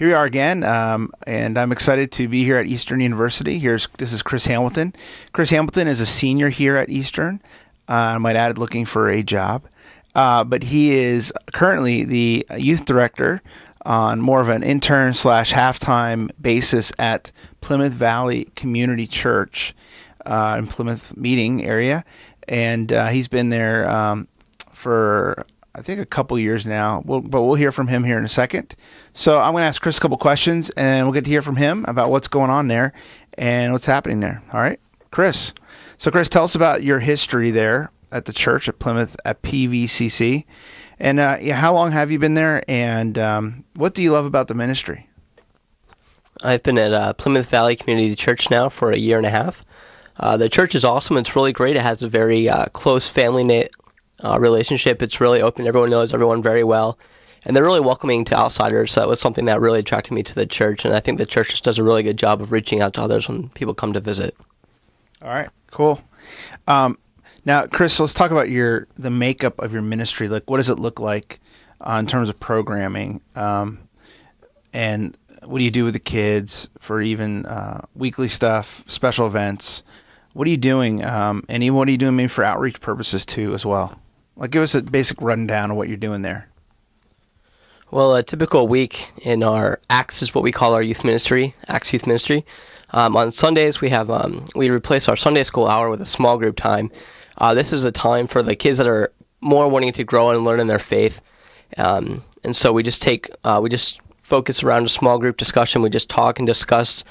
here we are again, and I'm excited to be here at Eastern University. This is Chris Hamilton. Chris Hamilton is a senior here at Eastern. I might add, looking for a job, but he is currently the youth director on more of an intern / halftime basis at Plymouth Valley Community Church in Plymouth Meeting area, and he's been there for I think a couple years now, but we'll hear from him here in a second. So I'm going to ask Chris a couple questions, and we'll get to hear from him about what's going on there and what's happening there. All right, Chris. So Chris, tell us about your history there at the church at Plymouth at PVCC, and how long have you been there, and what do you love about the ministry? I've been at Plymouth Valley Community Church now for a year and a half. The church is awesome. It's really great. It has a very close family-knit relationship. It's really open. Everyone knows everyone very well, and they're really welcoming to outsiders. So that was something that really attracted me to the church, and I think the church just does a really good job of reaching out to others when people come to visit. All right, cool. Now, Chris, let's talk about the makeup of your ministry. Like, what does it look like in terms of programming, and what do you do with the kids for even weekly stuff, special events? What are you doing, and even what are you doing maybe for outreach purposes too as well? Like, give us a basic rundown of what you're doing there. Well, a typical week in our Acts is what we call our youth ministry, Acts Youth Ministry. On Sundays, we replace our Sunday school hour with a small group time. This is a time for the kids that are more wanting to grow and learn in their faith. And so we just focus around a small group discussion. We just talk and discuss.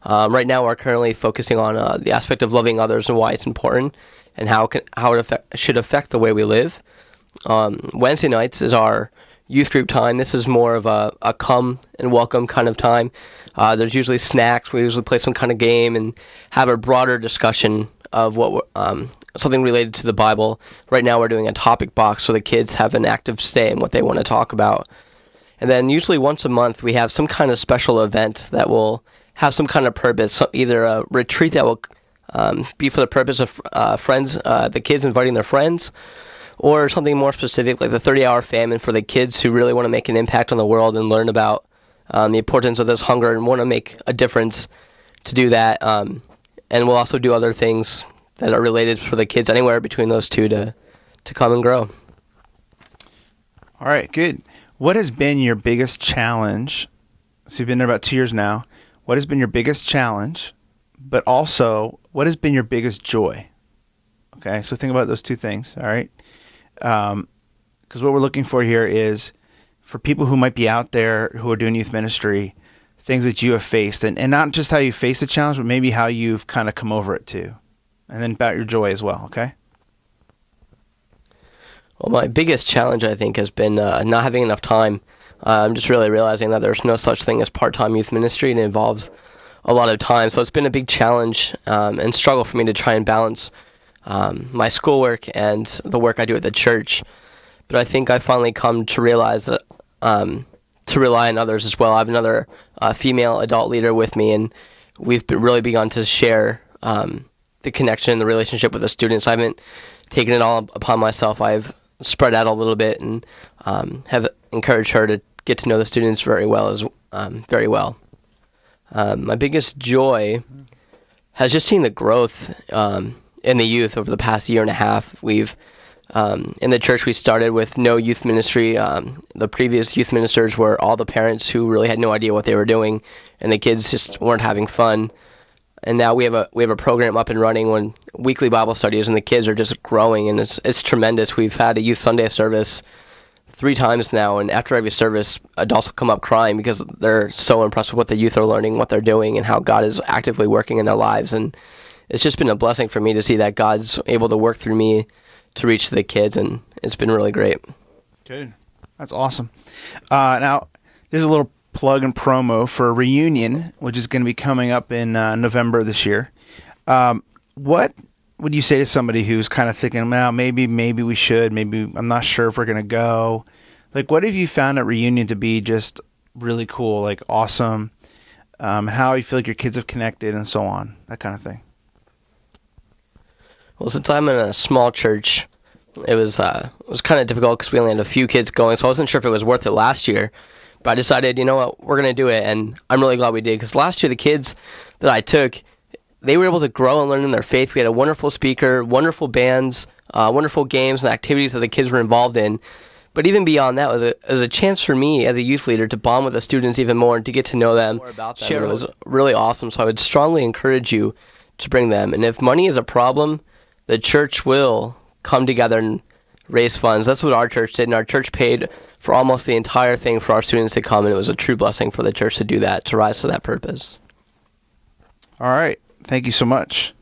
Right now, we're currently focusing on the aspect of loving others and why it's important, and how it should affect the way we live. Wednesday nights is our youth group time. This is more of a come and welcome kind of time. There's usually snacks. We usually play some kind of game and have a broader discussion of something related to the Bible. Right now, we're doing a topic box so the kids have an active say in what they want to talk about. And then usually once a month, we have some kind of special event that will have some kind of purpose, either a retreat that will be for the purpose of the kids inviting their friends, or something more specific like the 30-hour famine for the kids who really want to make an impact on the world and learn about the importance of this hunger and want to make a difference to do that. And we'll also do other things that are related for the kids anywhere between those two to come and grow. All right, good. What has been your biggest challenge? So you've been there about 2 years now. What has been your biggest challenge, but also what has been your biggest joy? Okay, so think about those two things, all right? Because what we're looking for here is for people who might be out there who are doing youth ministry, things that you have faced, and not just how you face the challenge, but maybe how you've kind of come over it too. And then about your joy as well, okay? Well, my biggest challenge, I think, has been not having enough time. I'm just really realizing that there's no such thing as part-time youth ministry, and it involves a lot of time. So it's been a big challenge and struggle for me to try and balance my schoolwork and the work I do at the church. But I think I finally come to realize that to rely on others as well. I have another female adult leader with me, and we've really begun to share the connection and the relationship with the students. I haven't taken it all upon myself. I've spread out a little bit and have encouraged her to get to know the students very well. My biggest joy has just seen the growth in the youth over the past year and a half. We've in the church, we started with no youth ministry. The previous youth ministers were all the parents who really had no idea what they were doing, and the kids just weren't having fun. And now we have a program up and running when weekly Bible studies, and the kids are just growing, and it's tremendous. We've had a youth Sunday service 3 times now, and after every service, adults will come up crying because they're so impressed with what the youth are learning, what they're doing, and how God is actively working in their lives. And it's just been a blessing for me to see that God's able to work through me to reach the kids, and it's been really great. Good. That's awesome. Now, there's a little plug and promo for a reunion, which is going to be coming up in November this year. What would you say to somebody who's kind of thinking, well, maybe we should, maybe I'm not sure if we're going to go? Like, what have you found at reunion to be just really cool, like awesome, how you feel like your kids have connected and so on, that kind of thing? Well, since I'm in a small church, it was kind of difficult because we only had a few kids going, so I wasn't sure if it was worth it last year. But I decided, you know what, we're going to do it, and I'm really glad we did, because last year the kids that I took, they were able to grow and learn in their faith. We had a wonderful speaker, wonderful bands, wonderful games and activities that the kids were involved in. But even beyond that, it was a chance for me as a youth leader to bond with the students even more and to get to know them. More about them. It was really awesome, so I would strongly encourage you to bring them. And if money is a problem, the church will come together and raise funds. That's what our church did, and our church paid for almost the entire thing for our students to come, and it was a true blessing for the church to do that, to rise to that purpose. All right. Thank you so much.